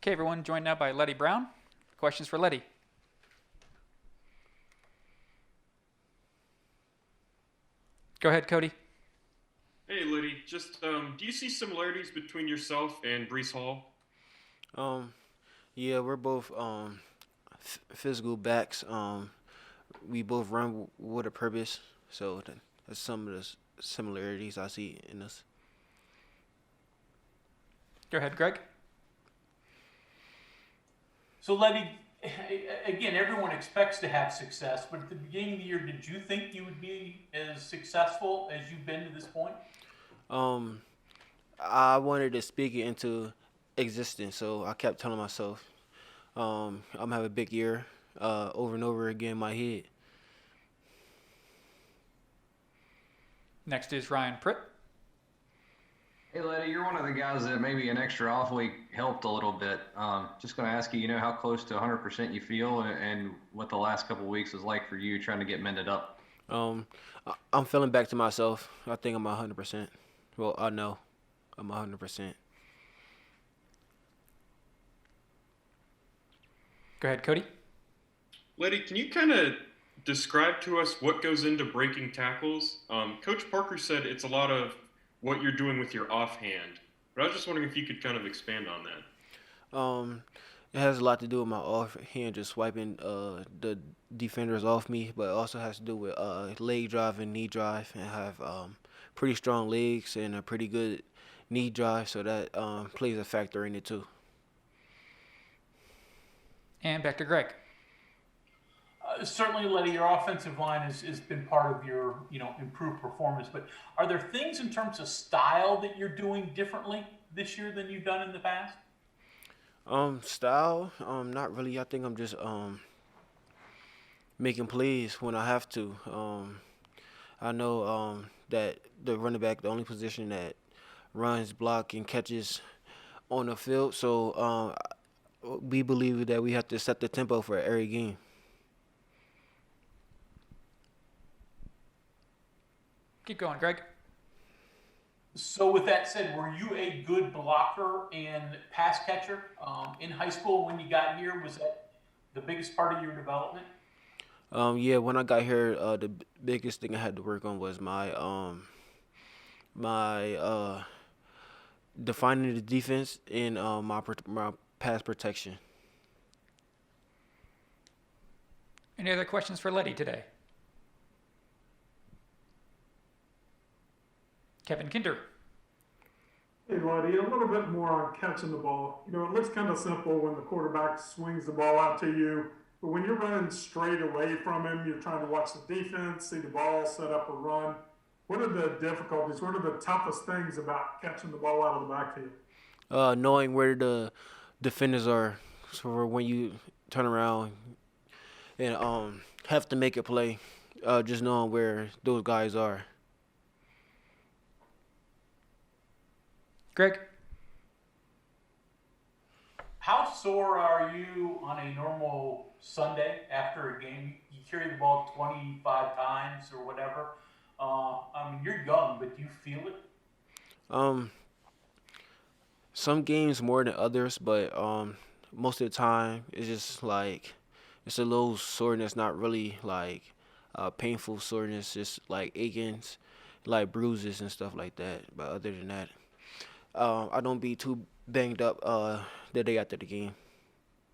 Okay, everyone, joined now by Leddie Brown. Questions for Leddie? Go ahead, Cody. Hey, Liddy. Just do you see similarities between yourself and Breece Hall? Um, yeah, we're both physical backs. We both run with a purpose, so that's some of the similarities I see in us. Go ahead, Greg. So, Leddie, again, everyone expects to have success, but at the beginning of the year, did you think you would be as successful as you've been to this point? Um, I wanted to speak it into existence, so I kept telling myself, I'm gonna have a big year, over and over again in my head. Next is Ryan Pritt. Hey, Leddie, you're one of the guys that maybe an extra off week helped a little bit. Just going to ask you, how close to 100% you feel and what the last couple of weeks was like for you trying to get mended up. I'm feeling back to myself. I think I'm 100%. Well, I know I'm 100%. Go ahead, Cody. Liddy, can you kind of describe to us what goes into breaking tackles? Coach Parker said it's a lot of what you're doing with your offhand, but I was just wondering if you could kind of expand on that. It has a lot to do with my offhand, just swiping the defenders off me, but it also has to do with leg drive and knee drive, and I have pretty strong legs and a pretty good knee drive, so that plays a factor in it too. And back to Greg. Certainly, Leddie, your offensive line has been part of your improved performance. But are there things in terms of style that you're doing differently this year than you've done in the past? Style, not really. I think I'm just making plays when I have to. I know that the running back, the only position that runs, block, and catches on the field. So we believe that we have to set the tempo for every game. Keep going, Greg. So, with that said, were you a good blocker and pass catcher in high school when you got here? Was that the biggest part of your development? Yeah, when I got here, the biggest thing I had to work on was my defining the defense and my pass protection. Any other questions for Leddie today? Kevin Kinder. Hey, Leddie, a little bit more on catching the ball. It looks kind of simple when the quarterback swings the ball out to you, but when you're running straight away from him, you're trying to watch the defense, see the ball, set up a run. What are the difficulties? What are the toughest things about catching the ball out of the backfield? Knowing where the defenders are, so for when you turn around and have to make a play, just knowing where those guys are. Greg. How sore are you on a normal Sunday after a game? You carry the ball 25 times or whatever. You're young, but do you feel it? Some games more than others, but most of the time it's just like it's a little soreness, not really like painful soreness, just like achings, like bruises and stuff like that. But other than that, I don't be too banged up the day after the game.